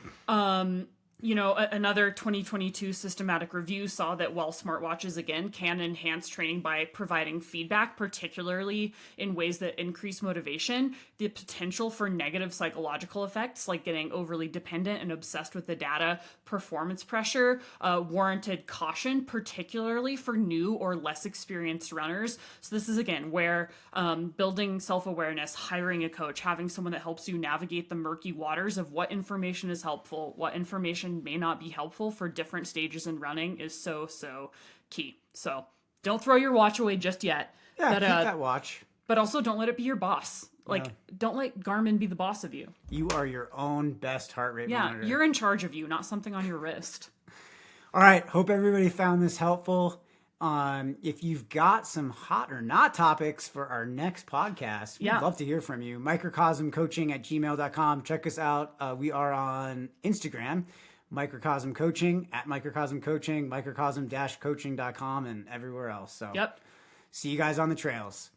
Another 2022 systematic review saw that while smartwatches, again, can enhance training by providing feedback, particularly in ways that increase motivation, the potential for negative psychological effects, like getting overly dependent and obsessed with the data, performance pressure, warranted caution, particularly for new or less experienced runners. So this is, again, where building self-awareness, hiring a coach, having someone that helps you navigate the murky waters of what information is helpful, what information may not be helpful for different stages in running is so key. So don't throw your watch away just yet. Yeah, but, keep that watch. But also don't let it be your boss. Like, don't let Garmin be the boss of you. You are your own best heart rate monitor. Yeah, you're in charge of you, not something on your wrist. All right. Hope everybody found this helpful. If you've got some hot or not topics for our next podcast, we'd love to hear from you. microcosmcoaching@gmail.com. Check us out. We are on Instagram, Microcosm Coaching, at Microcosm Coaching, microcosm-coaching.com, and everywhere else. So Yep. see you guys on the trails.